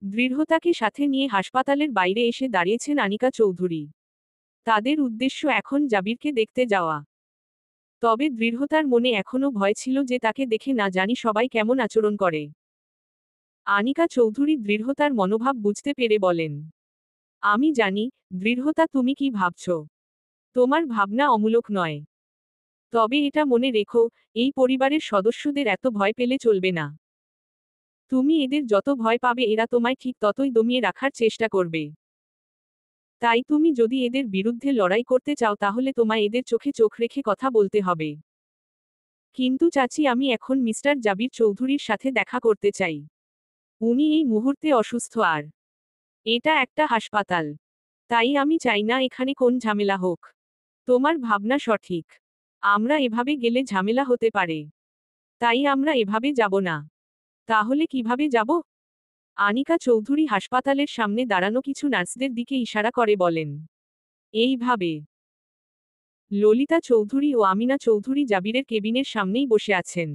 দৃঢ়তাকে সাথে নিয়ে হাসপাতালের বাইরে এসে দাঁড়িয়েছেন আনিকা চৌধুরী। তাদের উদ্দেশ্য এখন জাবিরকে দেখতে যাওয়া। তবে দৃঢ়তার মনে এখনো ভয় ছিল যে তাকে দেখে না জানি সবাই কেমন আচরণ করে। আনিকা চৌধুরী দৃঢ়তার মনোভাব বুঝতে পেরে বলেন, আমি জানি, দৃঢ়তা তুমি কি ভাবছ। তোমার ভাবনা অমূলক নয়। তবে এটা মনে রেখো, এই পরিবারের সদস্যদের এত ভয় পেলে চলবে না। তুমি এদের যত ভয় পাবে এরা তোমায় ঠিক ততই দমিয়ে রাখার চেষ্টা করবে। তাই তুমি যদি এদের বিরুদ্ধে লড়াই করতে চাও তাহলে তোমায় এদের চোখে চোখ রেখে কথা বলতে হবে। কিন্তু চাচি, আমি এখন মিস্টার জাবির চৌধুরীর সাথে দেখা করতে চাই। উনি এই মুহূর্তে অসুস্থ আর এটা একটা হাসপাতাল। তাই আমি চাই না এখানে কোন ঝামেলা হোক। তোমার ভাবনা সঠিক। আমরা এভাবে গেলে ঝামেলা হতে পারে। তাই আমরা এভাবে যাব না। তাহলে কিভাবে যাব? আনিকা চৌধুরী হাসপাতালের সামনে দাঁড়ানো কিছু নার্সদের দিকে ইশারা করে বলেন, এইভাবে। ললিতা চৌধুরী ও আমিনা চৌধুরী জাবিরের কেবিনের সামনেই বসে আছেন।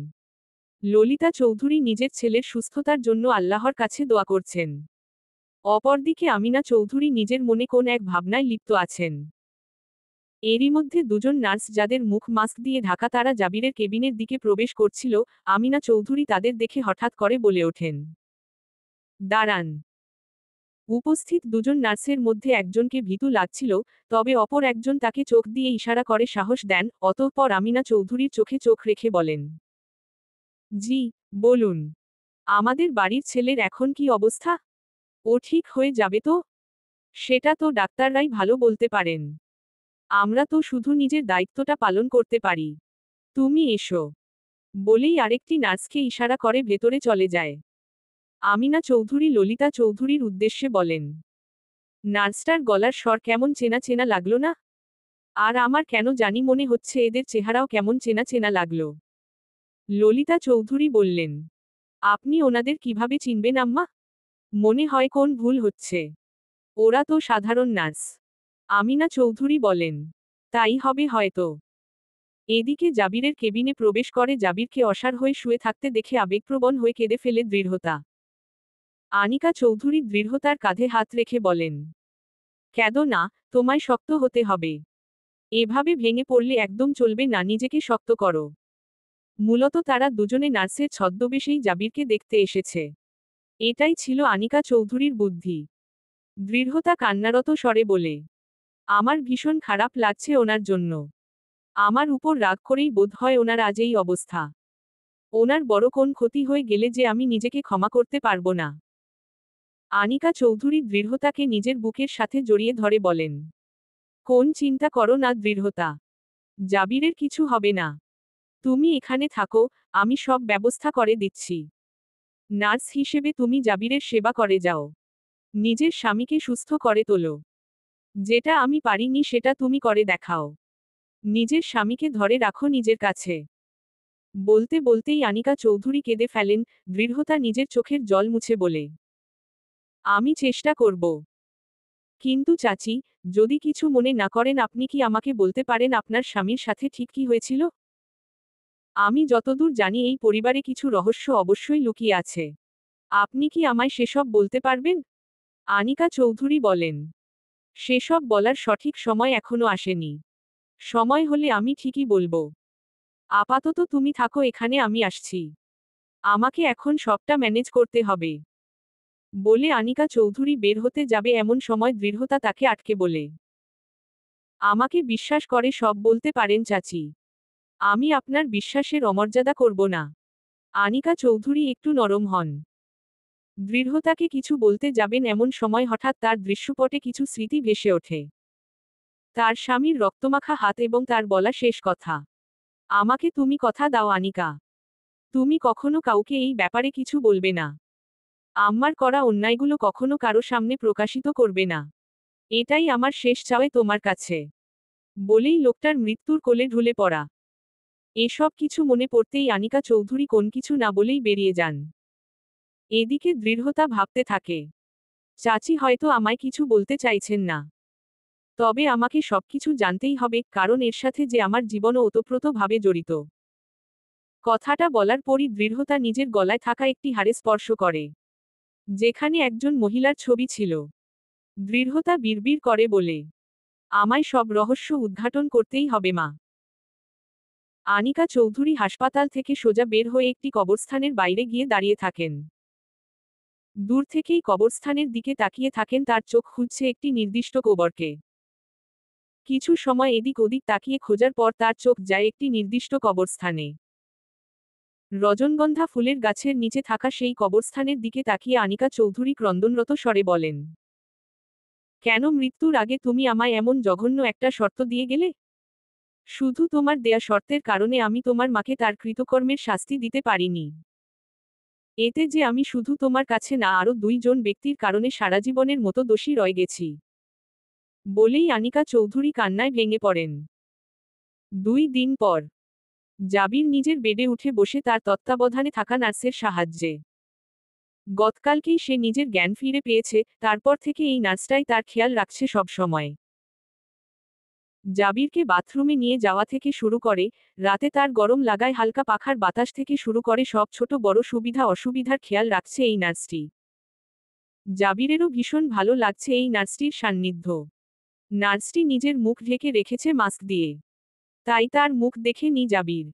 ললিতা চৌধুরী নিজের ছেলের সুস্থতার জন্য আল্লাহর কাছে দোয়া করছেন। অপরদিকে আমিনা চৌধুরী নিজের মনে কোন এক ভাবনায় লিপ্ত আছেন। এরই মধ্যে দুজন নার্স যাদের মুখ মাস্ক দিয়ে ঢাকা তারা জাবিরের কেবিনের দিকে প্রবেশ করছিল। আমিনা চৌধুরী তাদের দেখে হঠাৎ করে বলে ওঠেন, দাঁড়ান। উপস্থিত দুজন নার্সের মধ্যে একজনকে ভীতু লাগছিল, তবে অপর একজন তাকে চোখ দিয়ে ইশারা করে সাহস দেন। অতঃপর আমিনা চৌধুরীর চোখে চোখ রেখে বলেন, জি, বলুন। আমাদের বাড়ির ছেলের এখন কি অবস্থা? ও ঠিক হয়ে যাবে তো? সেটা তো ডাক্তাররাই ভালো বলতে পারেন। আমরা তো শুধু নিজের দায়িত্বটা পালন করতে পারি। তুমি এসো, বলেই আরেকটি নার্সকে ইশারা করে ভেতরে চলে যায়। আমিনা চৌধুরী ললিতা চৌধুরীর উদ্দেশ্যে বলেন, নার্সটার গলার স্বর কেমন চেনা চেনা লাগলো না? আর আমার কেন জানি মনে হচ্ছে এদের চেহারাও কেমন চেনা চেনা লাগলো। ললিতা চৌধুরী বললেন, আপনি ওনাদের কিভাবে চিনবেন আম্মা? মনে হয় কোন ভুল হচ্ছে। ওরা তো সাধারণ নার্স। আমিনা চৌধুরী বলেন, তাই হবে হয়তো। এদিকে জাবিরের কেবিনে প্রবেশ করে জাবিরকে অসাড় হয়ে শুয়ে থাকতে দেখে আবেগপ্রবণ হয়ে কেঁদে ফেলে দৃঢ়তা। আনিকা চৌধুরী দৃঢ়তার কাঁধে হাত রেখে বলেন, কেঁদো না, তোমায় শক্ত হতে হবে। এভাবে ভেঙে পড়লে একদম চলবে না, নিজেকে শক্ত করো। মূলত তারা দুজনে নার্সের ছদ্মবেশেই জাবিরকে দেখতে এসেছে। এটাই ছিল আনিকা চৌধুরীর বুদ্ধি। দৃঢ়তা কান্নারত স্বরে বলে, আমার ভীষণ খারাপ লাগছে ওনার জন্য। আমার উপর রাগ করেই বোধ হয় ওনার আজ এই অবস্থা। ওনার বড় কোন ক্ষতি হয়ে গেলে যে আমি নিজেকে ক্ষমা করতে পারবো না। আনিকা চৌধুরী দৃঢ়তাকে নিজের বুকের সাথে জড়িয়ে ধরে বলেন, কোন চিন্তা করো না দৃঢ়তা। জাবিরের কিছু হবে না। তুমি এখানে থাকো, আমি সব ব্যবস্থা করে দিচ্ছি। নার্স হিসেবে তুমি জাবিরের সেবা করে যাও। নিজের স্বামীকে সুস্থ করে তোলো। যেটা আমি পারিনি সেটা তুমি করে দেখাও। নিজের স্বামীকে ধরে রাখো নিজের কাছে। বলতে বলতেই আনিকা চৌধুরী কেঁদে ফেলেন। দৃঢ়তা নিজের চোখের জল মুছে বলে, আমি চেষ্টা করব। কিন্তু চাচি, যদি কিছু মনে না করেন আপনি কি আমাকে বলতে পারেন আপনার স্বামীর সাথে ঠিক কি হয়েছিল? আমি যতদূর জানি এই পরিবারে কিছু রহস্য অবশ্যই লুকিয়ে আছে। আপনি কি আমায় সেসব বলতে পারবেন? আনিকা চৌধুরী বলেন, সেসব বলার সঠিক সময় এখনো আসেনি। সময় হলে আমি ঠিকই বলবো। আপাতত তুমি থাকো এখানে, আমি আসছি। আমাকে এখন সবটা ম্যানেজ করতে হবে। বলে আনিকা চৌধুরী বের হতে যাবে এমন সময় দৃঢ়তা তাকে আটকে বলে, আমাকে বিশ্বাস করে সব বলতে পারেন চাচি। আমি আপনার বিশ্বাসের অমর্যাদা করব না। আনিকা চৌধুরী একটু নরম হন। দৃঢ়তাকে কিছু বলতে যাবেন এমন সময় হঠাৎ তার দৃশ্যপটে কিছু স্মৃতি ভেসে ওঠে। তার স্বামীর রক্তমাখা হাত এবং তার বলা শেষ কথা, আমাকে তুমি কথা দাও আনিকা। তুমি কখনো কাউকে এই ব্যাপারে কিছু বলবে না। আম্মার করা অন্যায়গুলো কখনো কারো সামনে প্রকাশিত করবে না। এটাই আমার শেষ চাওয়া তোমার কাছে। বলেই লোকটার মৃত্যুর কোলে ঢুলে পড়া। এসব কিছু মনে পড়তেই আনিকা চৌধুরী কোন কিছু না বলেই বেরিয়ে যান। এদিকে দৃঢ়তা ভাবতে থাকে, চাচি হয়তো আমায় কিছু বলতে চাইছেন না। তবে আমাকে সবকিছু জানতেই হবে, কারণ এর সাথে যে আমার জীবনও ওতপ্রোতভাবে জড়িত। কথাটা বলার পরই দৃঢ়তা নিজের গলায় থাকা একটি হাড়ে স্পর্শ করে। যেখানে একজন মহিলার ছবি ছিল। দৃঢ়তা বিড়বিড় করে বলে, আমায় সব রহস্য উদ্ঘাটন করতেই হবে মা। আনিকা চৌধুরী হাসপাতাল থেকে সোজা বের হয়ে একটি কবরস্থানের বাইরে গিয়ে দাঁড়িয়ে থাকেন। দূর থেকেই কবরস্থানের দিকে তাকিয়ে থাকেন, তার চোখ খুঁজছে একটি নির্দিষ্ট কবরকে। কিছু সময় এদিক ওদিক তাকিয়ে খোঁজার পর তার চোখ যায় একটি নির্দিষ্ট কবরস্থানে। রজনীগন্ধা ফুলের গাছের নিচে থাকা সেই কবরস্থানের দিকে তাকিয়ে আনিকা চৌধুরী ক্রন্দনরত স্বরে বলেন, কেন মৃত্যুর আগে তুমি আমায় এমন জঘন্য একটা শর্ত দিয়ে গেলে? শুধু তোমার দেয়া শর্তের কারণে আমি তোমার মাকে তার কৃতকর্মের শাস্তি দিতে পারিনি। এতে যে আমি শুধু তোমার কাছে না, আরও 2 জন ব্যক্তির কারণে সারাজীবনের মতো দোষী রয়ে গেছি। বলেই আনিকা চৌধুরী কান্নায় ভেঙে পড়েন। 2 দিন পর জাবির নিজের বেডে উঠে বসে তার তত্ত্বাবধানে থাকা নার্সের সাহায্যে। গতকালকেই সে নিজের জ্ঞান ফিরে পেয়েছে, তারপর থেকে এই নার্সটাই তার খেয়াল রাখছে সব সময়। জাবিরকে বাথরুমে নিয়ে যাওয়া থেকে শুরু করে, রাতে তার গরম লাগায় হালকা পাখার বাতাস থেকে শুরু করে সব ছোট বড় সুবিধা অসুবিধার খেয়াল রাখছে এই নার্সটি। জাবিরেরও ভীষণ ভালো লাগছে এই নার্সটির সান্নিধ্য। নার্সটি নিজের মুখ ঢেকে রেখেছে মাস্ক দিয়ে, তাই তার মুখ দেখে নি জাবির।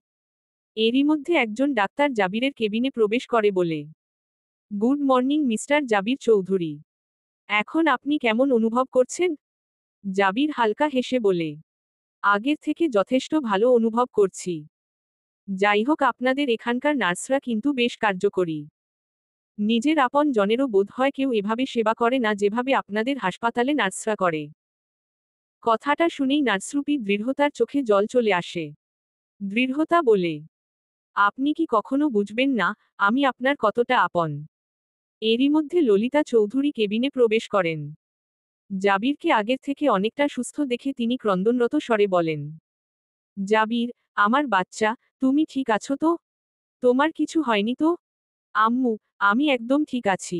এরই মধ্যে একজন ডাক্তার জাবিরের কেবিনে প্রবেশ করে বলে, গুড মর্নিং মিস্টার জাবির চৌধুরী। এখন আপনি কেমন অনুভব করছেন? জাবির হালকা হেসে বলে, আগের থেকে যথেষ্ট ভালো অনুভব করছি। যাই হোক, আপনাদের এখানকার নার্সরা কিন্তু বেশ কার্যকরী। নিজের আপন জনেরও বোধ হয় কেউ এভাবে সেবা করে না যেভাবে আপনাদের হাসপাতালে নার্সরা করে। কথাটা শুনেই নার্সরূপী দৃঢ়তার চোখে জল চলে আসে। দৃঢ়তা বলে, আপনি কি কখনো বুঝবেন না আমি আপনার কতটা আপন? এরই মধ্যে ললিতা চৌধুরী কেবিনে প্রবেশ করেন। জাবিরকে আগের থেকে অনেকটা সুস্থ দেখে তিনি ক্রন্দনরত স্বরে বলেন, জাবির, আমার বাচ্চা, তুমি ঠিক আছো তো? তোমার কিছু হয়নি তো? আম্মু, আমি একদম ঠিক আছি।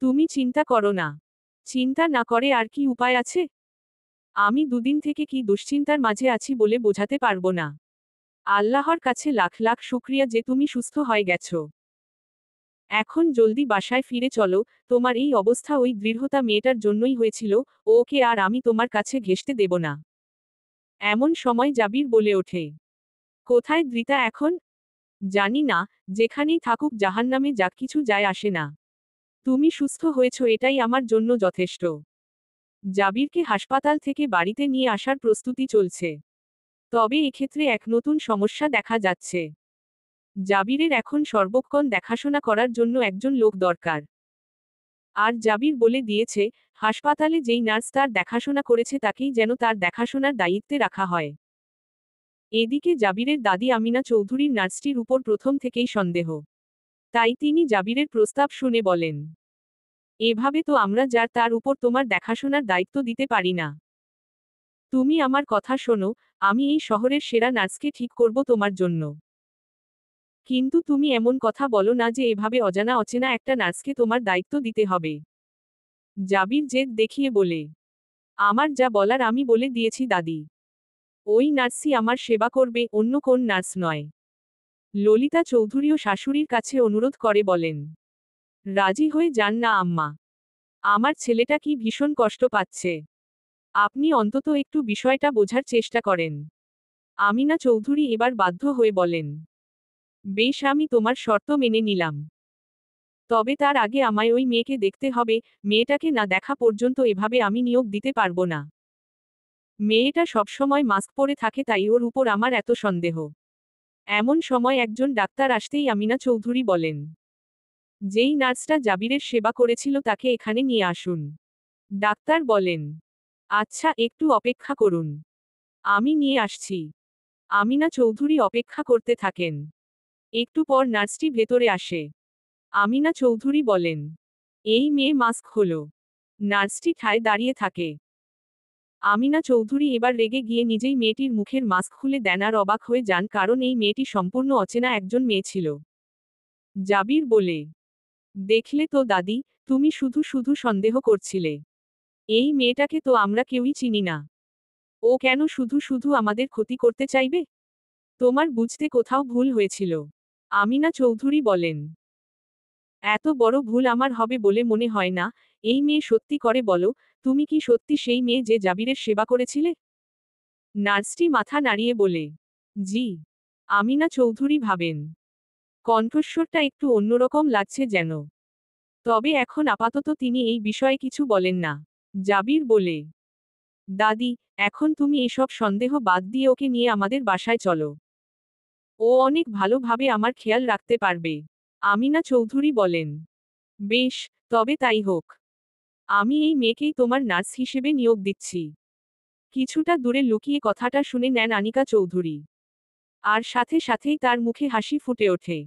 তুমি চিন্তা করো না। চিন্তা না করে আর কি উপায় আছে? আমি 2 দিন থেকে কি দুশ্চিন্তার মাঝে আছি বলে বোঝাতে পারবো না। আল্লাহর কাছে লাখ লাখ শুকরিয়া যে তুমি সুস্থ হয়ে গেছো। এখন জলদি বাসায় ফিরে চলো, তোমার এই অবস্থা ওই দৃঢ়তা মেয়েটার জন্যই হয়েছিল, ওকে আর আমি তোমার কাছে ঘেঁষতে দেব না। এমন সময় জাবির বলে ওঠে, কোথায় দৃতা এখন? জানি না, যেখানেই থাকুক জাহান্নামে যাক, কিছু যায় আসে না। তুমি সুস্থ হয়েছ এটাই আমার জন্য যথেষ্ট। জাবিরকে হাসপাতাল থেকে বাড়িতে নিয়ে আসার প্রস্তুতি চলছে। তবে এক্ষেত্রে এক নতুন সমস্যা দেখা যাচ্ছে। জাবিরের এখন সর্বক্ষণ দেখাশোনা করার জন্য একজন লোক দরকার। আর জাবির বলে দিয়েছে, হাসপাতালে যেই নার্স তার দেখাশোনা করেছে তাকেই যেন তার দেখাশোনার দায়িত্বে রাখা হয়। এদিকে জাবিরের দাদি আমিনা চৌধুরীর নার্সটির উপর প্রথম থেকেই সন্দেহ। তাই তিনি জাবিরের প্রস্তাব শুনে বলেন, এভাবে তো আমরা যার তার উপর তোমার দেখাশোনার দায়িত্ব দিতে পারি না। তুমি আমার কথা শোনো, আমি এই শহরের সেরা নার্সকে ঠিক করব তোমার জন্য। কিন্তু তুমি এমন কথা বলো না যে এভাবে অজানা অচেনা একটা নার্সকে তোমার দায়িত্ব দিতে হবে। জাবির জেদ দেখিয়ে বলে, আমার যা বলার আমি বলে দিয়েছি দাদি। ওই নার্সই আমার সেবা করবে, অন্য কোন নার্স নয়। ললিতা চৌধুরীও শাশুড়ির কাছে অনুরোধ করে বলেন, রাজি হয়ে যান না আম্মা। আমার ছেলেটা কি ভীষণ কষ্ট পাচ্ছে। আপনি অন্তত একটু বিষয়টা বোঝার চেষ্টা করেন। আমিনা চৌধুরী এবার বাধ্য হয়ে বলেন, বেশ, আমি তোমার শর্ত মেনে নিলাম। তবে তার আগে আমায় ওই মেয়েকে দেখতে হবে, মেয়েটাকে না দেখা পর্যন্ত এভাবে আমি নিয়োগ দিতে পারবো না। মেয়েটা সবসময় মাস্ক পরে থাকে তাই ওর উপর আমার এত সন্দেহ। এমন সময় একজন ডাক্তার আসতেই আমিনা চৌধুরী বলেন, যেই নার্সটা জাবিরের সেবা করেছিল তাকে এখানে নিয়ে আসুন। ডাক্তার বলেন, আচ্ছা, একটু অপেক্ষা করুন, আমি নিয়ে আসছি। আমিনা চৌধুরী অপেক্ষা করতে থাকেন। একটু পর নার্সটি ভেতরে আসে। আমিনা চৌধুরী বলেন, এই মেয়ে মাস্ক হলো। নার্সটি ঠায় দাঁড়িয়ে থাকে। আমিনা চৌধুরী এবার রেগে গিয়ে নিজেই মেয়েটির মুখের মাস্ক খুলে দেন আর অবাক হয়ে যান, কারণ এই মেয়েটি সম্পূর্ণ অচেনা একজন মেয়ে ছিল। জাবির বলে, দেখলে তো দাদি, তুমি শুধু শুধু সন্দেহ করছিলে। এই মেয়েটাকে তো আমরা কেউই চিনি না। ও কেন শুধু শুধু আমাদের ক্ষতি করতে চাইবে? তোমার বুঝতে কোথাও ভুল হয়েছিল। আমিনা চৌধুরী বলেন, এত বড় ভুল আমার হবে বলে মনে হয় না। এই মেয়ে সত্যি করে বলো, তুমি কি সত্যি সেই মেয়ে যে জাবিরের সেবা করেছিলে? নার্সটি মাথা নাড়িয়ে বলে, জি। আমিনা চৌধুরী ভাবেন। কণ্ঠস্বরটা একটু অন্যরকম লাগছে যেন। তবে এখন আপাতত তিনি এই বিষয়ে কিছু বলেন না। জাবির বলে, দাদি, এখন তুমি এসব সন্দেহ বাদ দিয়ে ওকে নিয়ে আমাদের বাসায় চলো। ও অনেক ভালোভাবে আমার খেয়াল রাখতে পারবে। আমিনা চৌধুরী বলেন, বেশ, তবে তাই হোক। আমি এই মেয়েকেই তোমার নার্স হিসেবে নিয়োগ দিচ্ছি। কিছুটা দূরে লুকিয়ে কথাটা শুনে নেন আনিকা চৌধুরী। আর সাথে সাথেই তার মুখে হাসি ফুটে ওঠে।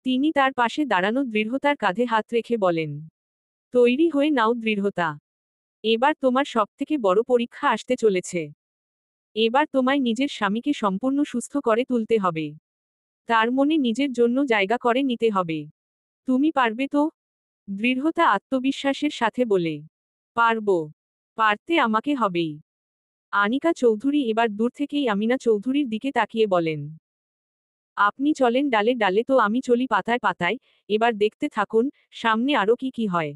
তিনি তার পাশে দাঁড়ানো দৃঢ়তার কাঁধে হাত রেখে বলেন, তৈরি হয়ে নাও দৃঢ়তা। এবার তোমার সবথেকে বড় পরীক্ষা আসতে চলেছে। এবার তোমায় নিজের স্বামীকে সম্পূর্ণ সুস্থ করে তুলতে হবে। তার মনে নিজের জন্য জায়গা করে নিতে হবে। তুমি পারবে তো? দৃঢ়তা আত্মবিশ্বাসের সাথে বলে, পারবো। পারতে আমাকে হবেই। আনিকা চৌধুরী এবার দূর থেকেই আমিনা চৌধুরীর দিকে তাকিয়ে বলেন, আপনি চলেন ডালে ডালে তো আমি চলি পাতায় পাতায়, এবার দেখতে থাকুন সামনে আরো কি কি হয়।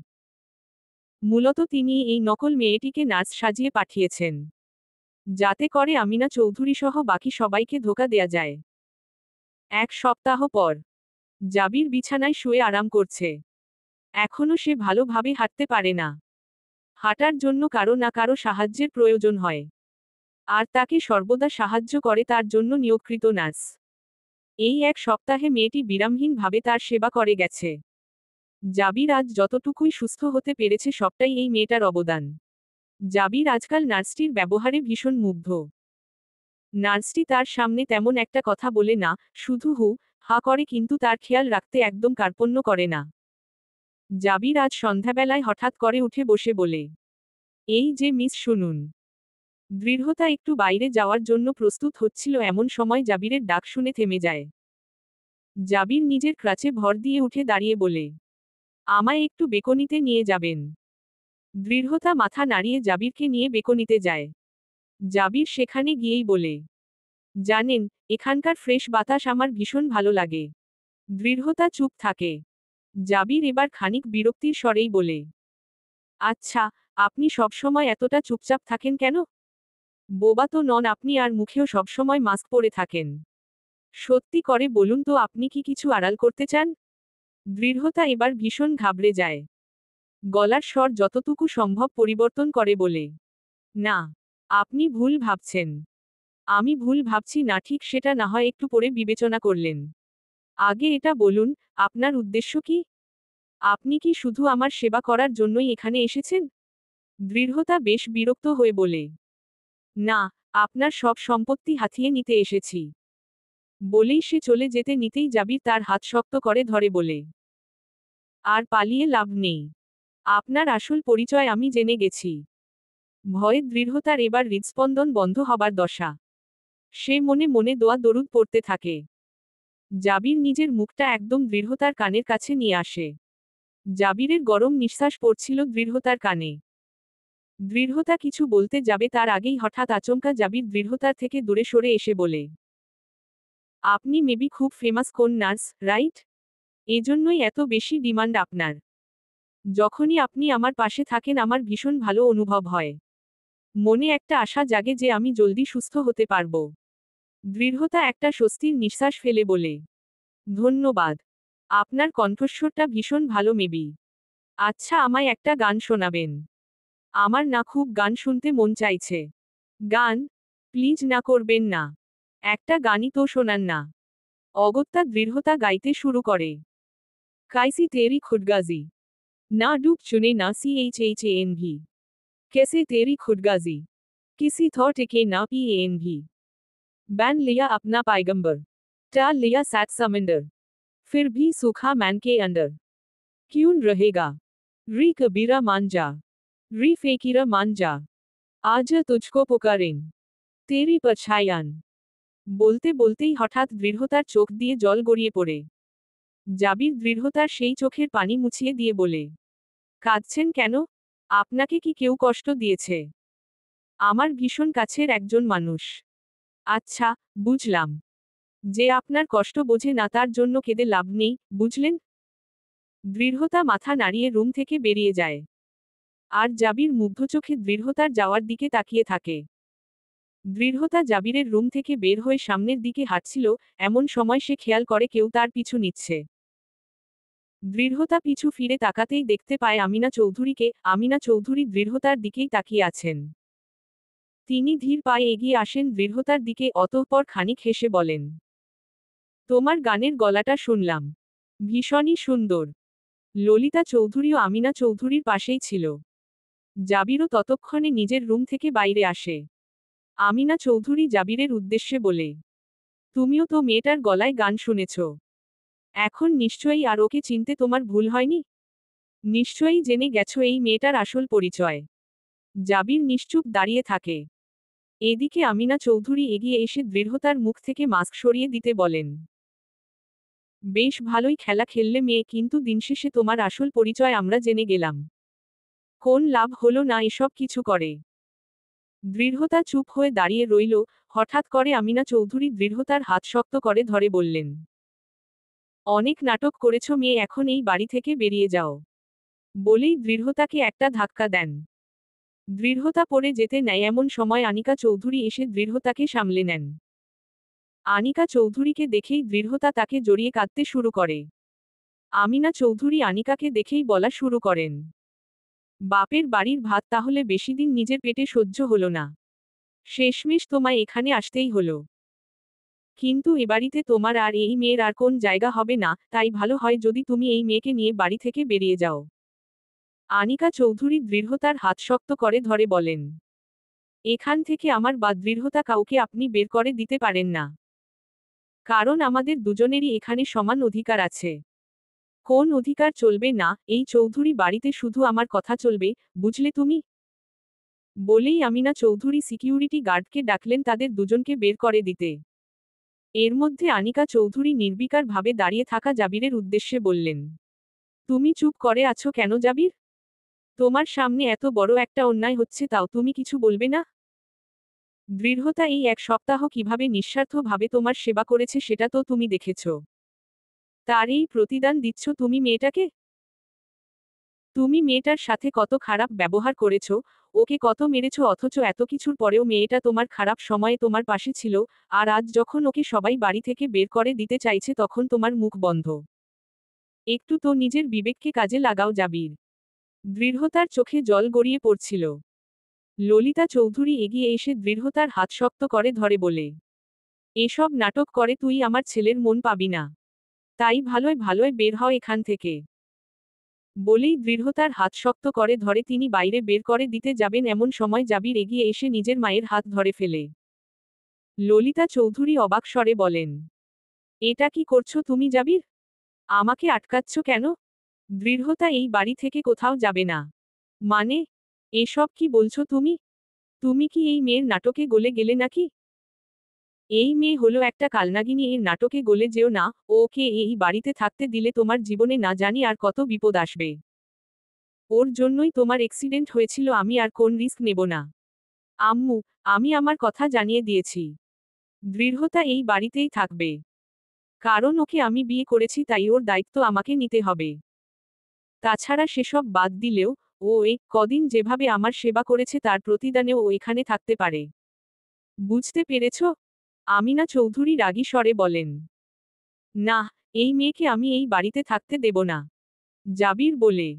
মূলত তিনি এই নকল মেয়েটিকে নার্স সাজিয়ে পাঠিয়েছেন, যাতে করে আমিনা চৌধুরী সহ বাকি সবাইকে ধোঁকা দেয়া যায়। এক সপ্তাহ পর জাবির বিছানায় শুয়ে আরাম করছে। এখনো সে ভালোভাবে হাঁটতে পারে না। হাঁটার জন্য কারো না কারো সাহায্যের প্রয়োজন হয়। আর তাকে সর্বদা সাহায্য করে তার জন্য নিয়োগকৃত নার্স। এই এক সপ্তাহে মেয়েটি বিরামহীনভাবে তার সেবা করে গেছে। জাবির আজ যতটুকুই সুস্থ হতে পেরেছে সবটাই এই মেয়েটার অবদান। জাবির আজকাল নার্সটির ব্যবহারে ভীষণ মুগ্ধ। নার্সটি তার সামনে তেমন একটা কথা বলে না, শুধু হু হা করে, কিন্তু তার খেয়াল রাখতে একদম কার্পণ্য করে না। জাবির আজ সন্ধ্যাবেলায় হঠাৎ করে উঠে বসে বলে, এই যে মিস শুনুন। দৃঢ়তা একটু বাইরে যাওয়ার জন্য প্রস্তুত হচ্ছিল এমন সময় জাবিরের ডাক শুনে থেমে যায়। জাবির নিজের ক্রাচে ভর দিয়ে উঠে দাঁড়িয়ে বলে, আমায় একটু বেকনিতে নিয়ে যাবেন। দৃঢ়তা মাথা নাড়িয়ে জাবিরকে নিয়ে বেকনিতে যায়। জাবির সেখানে গিয়েই বলে, জানেন, এখানকার ফ্রেশ বাতাস আমার ভীষণ ভালো লাগে। দৃঢ়তা চুপ থাকে। জাবির এবার খানিক বিরক্তির স্বরেই বলে, আচ্ছা, আপনি সবসময় এতটা চুপচাপ থাকেন কেন? বোবা তো নন আপনি, আর মুখেও সবসময় মাস্ক পরে থাকেন। সত্যি করে বলুন তো, আপনি কি কিছু আড়াল করতে চান? দৃঢ়তা এবার ভীষণ ঘাবড়ে যায়। গলার স্বর যতটুকু সম্ভব পরিবর্তন করে বলে, না, আপনি ভুল ভাবছেন। আমি ভুল ভাবছি না ঠিক সেটা না হয় একটু পরে বিবেচনা করলেন। আগে এটা বলুন, আপনার উদ্দেশ্য কি? আপনি কি শুধু আমার সেবা করার জন্যই এখানে এসেছেন? দৃঢ়তা বেশ বিরক্ত হয়ে বলে, না, আপনার সব সম্পত্তি হাতিয়ে নিতে এসেছি। বলেই সে চলে যেতে নিতেই জাবির তার হাত শক্ত করে ধরে বলে, আর পালিয়ে লাভ নেই। আপনার আসল পরিচয় আমি জেনে গেছি। ভয়ে দৃঢ়তার এবার হৃদস্পন্দন বন্ধ হবার দশা। সে মনে মনে দোয়া দরুদ পড়তে থাকে। জাবির নিজের মুখটা একদম দৃঢ়তার কানের কাছে নিয়ে আসে। জাবিরের গরম নিঃশ্বাস পড়ছিল দৃঢ়তার কানে। দৃঢ়তা কিছু বলতে যাবে তার আগেই হঠাৎ আচমকা জাবির দৃঢ়তার থেকে দূরে সরে এসে বলে, আপনি মেবি খুব ফেমাস কোন নার্স, রাইট? এজন্যই এত বেশি ডিমান্ড আপনার। যখনই আপনি আমার পাশে থাকেন আমার ভীষণ ভালো অনুভব হয়। মনে একটা আশা জাগে যে আমি জলদি সুস্থ হতে পারব। দৃঢ়তা একটা স্বস্তির নিঃশ্বাস ফেলে বলে, ধন্যবাদ। আপনার কণ্ঠস্বরটা ভীষণ ভালো মেবি। আচ্ছা, আমায় একটা গান শোনাবেন? আমার না খুব গান শুনতে মন চাইছে। গান? প্লিজ না করবেন না। একটা গানই তো শোনান না। অগত্যা দৃঢ়তা গাইতে শুরু করে, কাইসি তেরি খুদগাজি না ডুব চুনে না CHHANV कैसे तेरी खुदगाजी किसी थॉट के ना PANV बैन लिया अपना पैगंबर टाल लिया सैट समंदर फिर भी सूखा मैन के अंदर क्यों रहेगा री कबीरा मान जा री फेकीरा मान जा आज तुझको पुकारें तेरी परछायान বলতে বলতেই হঠাৎ দৃঢ়তার চোখ দিয়ে জল গড়িয়ে পড়ে। জাবির দৃঢ়তার সেই চোখের পানি মুছিয়ে দিয়ে বলে, কাঁদছেন কেন? আপনাকে কি কেউ কষ্ট দিয়েছে? আমার ভীষণ কাছের একজন মানুষ। আচ্ছা, বুঝলাম। যে আপনার কষ্ট বোঝে না তার জন্য কেঁদে লাভ নেই, বুঝলেন? দৃঢ়তা মাথা নাড়িয়ে রুম থেকে বেরিয়ে যায়। আর জাবির মুগ্ধ চোখে দৃঢ়তার যাওয়ার দিকে তাকিয়ে থাকে। দৃঢ়তা জাবিরের রুম থেকে বের হয়ে সামনের দিকে হাঁটছিল, এমন সময় সে খেয়াল করে কেউ তার পিছু নিচ্ছে। দৃঢ়তা পিছু ফিরে তাকাতেই দেখতে পায় আমিনা চৌধুরীকে। আমিনা চৌধুরী দৃঢ়তার দিকেই তাকিয়ে আছেন। তিনি ধীর পায়ে এগিয়ে আসেন দৃঢ়তার দিকে, অতঃপর খানিক হেসে বলেন, তোমার গানের গলাটা শুনলাম, ভীষণই সুন্দর। ললিতা চৌধুরীও আমিনা চৌধুরীর পাশেই ছিল। জাবিরও ততক্ষণে নিজের রুম থেকে বাইরে আসে। আমিনা চৌধুরী জাবিরের উদ্দেশ্যে বলে, তুমিও তো মেয়েটার গলায় গান শুনেছ। এখন নিশ্চয়ই আর ওকে চিনতে তোমার ভুল হয়নি? নিশ্চয়ই জেনে গেছো এই মেয়েটার আসল পরিচয়। জাবির নিশ্চুপ দাঁড়িয়ে থাকে। এদিকে আমিনা চৌধুরী এগিয়ে এসে দৃঢ়তার মুখ থেকে মাস্ক সরিয়ে দিতে বলেন, বেশ ভালোই খেলা খেললে মেয়ে, কিন্তু দিনশেষে তোমার আসল পরিচয় আমরা জেনে গেলাম। কোন লাভ হলো না এসব কিছু করে? দৃঢ়তা চুপ হয়ে দাঁড়িয়ে রইল। হঠাৎ করে আমিনা চৌধুরী দৃঢ়তার হাত শক্ত করে ধরে বললেন, অনেক নাটক করেছ মেয়ে, এখন এই বাড়ি থেকে বেরিয়ে যাও। বলেই দৃঢ়তাকে একটা ধাক্কা দেন। দৃঢ়তা পড়ে যেতে নেয়, এমন সময় আনিকা চৌধুরী এসে দৃঢ়তাকে সামলে নেন। আনিকা চৌধুরীকে দেখেই দৃঢ়তা তাকে জড়িয়ে কাঁদতে শুরু করে। আমিনা চৌধুরী আনিকাকে দেখেই বলা শুরু করেন, বাপের বাড়ির ভাত তাহলে বেশিদিন নিজের পেটে সহ্য হলো না। শেষমেশ তোমায় এখানে আসতেই হলো। কিন্তু এ বাড়িতে তোমার আর এই মেয়ের আর কোন জায়গা হবে না, তাই ভালো হয় যদি তুমি এই মেয়েকে নিয়ে বাড়ি থেকে বেরিয়ে যাও। আনিকা চৌধুরী দৃঢ়তার হাত শক্ত করে ধরে বলেন, এখান থেকে আমার বা দৃঢ়তা কাউকে আপনি বের করে দিতে পারেন না। কারণ আমাদের দুজনেরই এখানে সমান অধিকার আছে। কোন অধিকার চলবে না, এই চৌধুরী বাড়িতে শুধু আমার কথা চলবে, বুঝলে তুমি? বলেই আমিনা চৌধুরী সিকিউরিটি গার্ডকে ডাকলেন তাদের দুজনকে বের করে দিতে। এর মধ্যে আনিকা চৌধুরী নির্বিকার ভাবে দাঁড়িয়ে থাকা জাবিরের উদ্দেশ্যে বললেন, তুমি চুপ করে আছো কেন জাবির? তোমার সামনে এত বড় একটা অন্যায় হচ্ছে, তাও তুমি কিছু বলবে না? দৃঢ়তা এই এক সপ্তাহ কিভাবে নিঃস্বার্থভাবে তোমার সেবা করেছে সেটা তো তুমি দেখেছ। তার এই প্রতিদান দিচ্ছ তুমি মেয়েটাকে? তুমি মেয়েটার সাথে কত খারাপ ব্যবহার করেছ, ওকে কত মেরেছ, অথচ এত কিছুর পরেও মেয়েটা তোমার খারাপ সময়ে তোমার পাশে ছিল, আর আজ যখন ওকে সবাই বাড়ি থেকে বের করে দিতে চাইছে তখন তোমার মুখ বন্ধ। একটু তো নিজের বিবেককে কাজে লাগাও জাবির। দৃঢ়তার চোখে জল গড়িয়ে পড়ছিল। ললিতা চৌধুরী এগিয়ে এসে দৃঢ়তার হাত শক্ত করে ধরে বলে, এসব নাটক করে তুই আমার ছেলের মন পাবি না। তাই ভালোয় ভালোয় বের হও এখান থেকে। বলেই দৃঢ়তার হাত শক্ত করে ধরে তিনি বাইরে বের করে দিতে যাবেন, এমন সময় জাবির এগিয়ে এসে নিজের মায়ের হাত ধরে ফেলে। ললিতা চৌধুরী অবাক স্বরে বলেন, এটা কি করছো তুমি জাবির? আমাকে আটকাচ্ছ কেন? দৃঢ়তা এই বাড়ি থেকে কোথাও যাবে না। মানে, এসব কি বলছো তুমি? তুমি কি এই মেয়ের নাটকে গলে গেলে নাকি? এই মেয়ে হলো একটা কালনাগিনী, এর নাটকে গলে যেও না। ওকে এই বাড়িতে থাকতে দিলে তোমার জীবনে না জানি আর কত বিপদ আসবে। ওর জন্যই তোমার অ্যাক্সিডেন্ট হয়েছিল, আমি আর কোন রিস্ক নেব না। আম্মু, আমি আমার কথা জানিয়ে দিয়েছি। দৃঢ়তা এই বাড়িতেই থাকবে। কারণ ওকে আমি বিয়ে করেছি, তাই ওর দায়িত্ব আমাকে নিতে হবে। তাছাড়া সেসব বাদ দিলেও ও এই কদিন যেভাবে আমার সেবা করেছে তার প্রতিদানেও ও এখানে থাকতে পারে। বুঝতে পেরেছ? আমিনা চৌধুরী রাগী স্বরে বলেন, না, এই মেয়েকে আমি এই বাড়িতে থাকতে দেব না। জাবির বলে,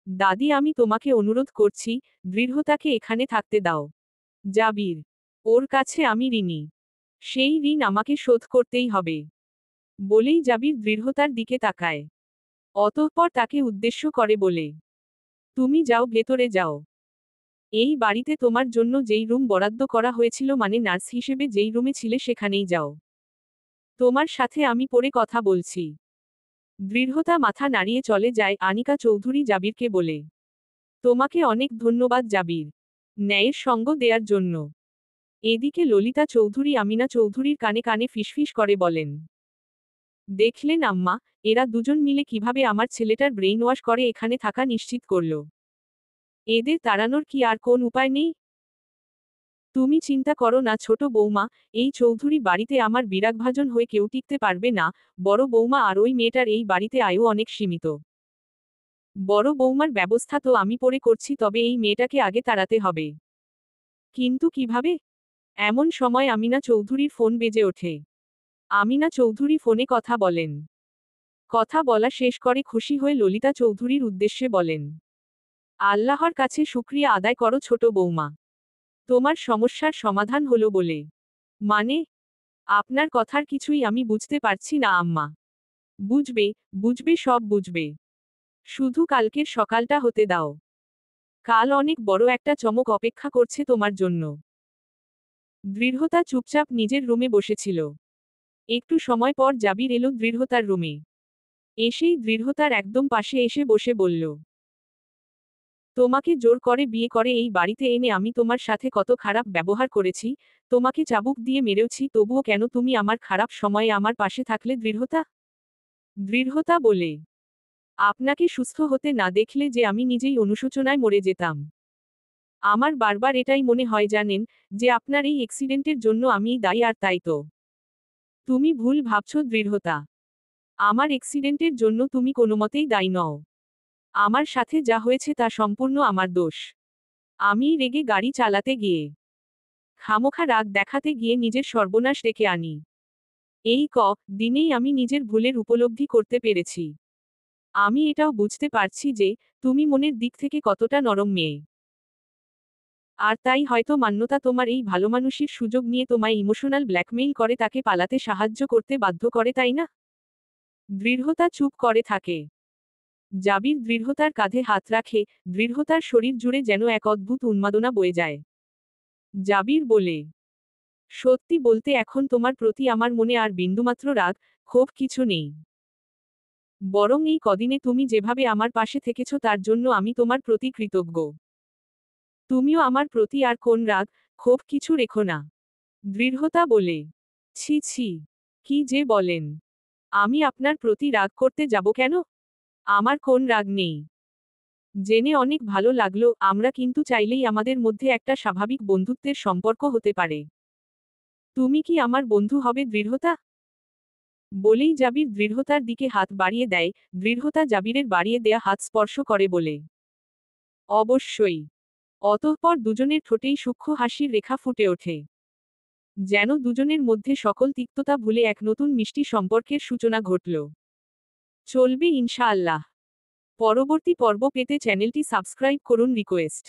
দাদি আমি তোমাকে অনুরোধ করছি, দৃঢ়তাকে এখানে থাকতে দাও। জাবির, ওর কাছে আমি ঋণী। সেই ঋণ আমাকে শোধ করতেই হবে। বলেই জাবির দৃঢ়তার দিকে তাকায়। অতঃপর তাকে উদ্দেশ্য করে বলে, তুমি যাও, ভেতরে যাও। এই বাড়িতে তোমার জন্য যেই রুম বরাদ্দ করা হয়েছিল, মানে নার্স হিসেবে যেই রুমে ছিলে সেখানেই যাও। তোমার সাথে আমি পরে কথা বলছি। দৃঢ়তা মাথা নাড়িয়ে চলে যায়। আনিকা চৌধুরী জাবিরকে বলে, তোমাকে অনেক ধন্যবাদ জাবির, ন্যায়ের সঙ্গ দেয়ার জন্য। এদিকে ললিতা চৌধুরী আমিনা চৌধুরীর কানে কানে ফিসফিস করে বলেন, দেখলেন আম্মা, এরা দুজন মিলে কিভাবে আমার ছেলেটার ব্রেইন ওয়াশ করে এখানে থাকা নিশ্চিত করল। এদের তাড়ানোর কি আর কোন উপায় নেই? তুমি চিন্তা করো না ছোট বৌমা, এই চৌধুরী বাড়িতে আমার বিরাগভাজন হয়ে কেউ টিকতে পারবে না। বড় বৌমা আর ওই মেয়েটার এই বাড়িতে আয়ু অনেক সীমিত। বড় বৌমার ব্যবস্থা তো আমি পরে করছি, তবে এই মেয়েটাকে আগে তাড়াতে হবে। কিন্তু কিভাবে? এমন সময় আমিনা চৌধুরীর ফোন বেজে ওঠে। আমিনা চৌধুরী ফোনে কথা বলেন। কথা বলা শেষ করে খুশি হয়ে ললিতা চৌধুরীর উদ্দেশ্যে বলেন, আল্লাহর কাছে শুকরিয়া আদায় করো ছোট বৌমা। তোমার সমস্যার সমাধান হলো বলে। মানে? আপনার কথার কিছুই আমি বুঝতে পারছি না আম্মা। বুঝবে, বুঝবে, সব বুঝবে। শুধু কালকের সকালটা হতে দাও। কাল অনেক বড় একটা চমক অপেক্ষা করছে তোমার জন্য। দৃঢ়তা চুপচাপ নিজের রুমে বসেছিল। একটু সময় পর জাবির এলো দৃঢ়তার রুমে। এসেই দৃঢ়তার একদম পাশে এসে বসে বলল, তোমাকে জোর করে বিয়ে করে এই বাড়িতে এনে আমি তোমার সাথে কত খারাপ ব্যবহার করেছি, তোমাকে চাবুক দিয়ে মেরেওছি, তবুও কেন তুমি আমার খারাপ সময়ে আমার পাশে থাকলে দৃঢ়তা? দৃঢ়তা বলে, আপনাকে সুস্থ হতে না দেখলে যে আমি নিজেই অনুশোচনায় মরে যেতাম। আমার বারবার এটাই মনে হয় জানেন, যে আপনার এই অ্যাক্সিডেন্টের জন্য আমিই দায়ী, আর তাই তো। তুমি ভুল ভাবছো দৃঢ়তা। আমার অ্যাক্সিডেন্টের জন্য তুমি কোনোমতেই দায়ী নও। আমার সাথে যা হয়েছে তা সম্পূর্ণ আমার দোষ। আমি রেগে গাড়ি চালাতে গিয়ে, খামোখা রাগ দেখাতে গিয়ে নিজের সর্বনাশ ডেকে আনি। এই দিনেই আমি নিজের ভুলের উপলব্ধি করতে পেরেছি। আমি এটাও বুঝতে পারছি যে, তুমি মনের দিক থেকে কতটা নরম মেয়ে। আর তাই হয়তো মান্যতা তোমার এই ভালোমানুষির সুযোগ নিয়ে তোমায় ইমোশনাল ব্ল্যাকমেইল করে তাকে পালাতে সাহায্য করতে বাধ্য করে, তাই না? দৃঢ়তা চুপ করে থাকে। জাবির দৃঢ়তার কাঁধে হাত রাখে, দৃঢ়তার শরীর জুড়ে যেন এক অদ্ভুত উন্মাদনা বয়ে যায়। জাবির বলে, সত্যি বলতে এখন তোমার প্রতি আমার মনে আর বিন্দুমাত্র রাগ, ক্ষোভ কিছু নেই। বরং এই কদিনে তুমি যেভাবে আমার পাশে থেকেছ তার জন্য আমি তোমার প্রতি কৃতজ্ঞ। তুমিও আমার প্রতি আর কোন রাগ, ক্ষোভ কিছু রেখো না। দৃঢ়তা বলে, ছি ছি, কি যে বলেন। আমি আপনার প্রতি রাগ করতে যাব কেন? আমার কোন রাগ নেই। জেনে অনেক ভালো লাগলো, আমরা কিন্তু চাইলেই আমাদের মধ্যে একটা স্বাভাবিক বন্ধুত্বের সম্পর্ক হতে পারে। তুমি কি আমার বন্ধু হবে দৃঢ়তা? বলেই জাবির দৃঢ়তার দিকে হাত বাড়িয়ে দেয়, দৃঢ়তা জাবিরের বাড়িয়ে দেয়া হাত স্পর্শ করে বলে, অবশ্যই। অতঃপর দুজনের ঠোঁটেই সূক্ষ্ম হাসির রেখা ফুটে ওঠে। যেন দুজনের মধ্যে সকল তিক্ততা ভুলে এক নতুন মিষ্টি সম্পর্কের সূচনা ঘটল। চলবে ইনশাআল্লাহ। পরবর্তী পর্ব পেতে চ্যানেলটি সাবস্ক্রাইব করুন রিকোয়েস্ট।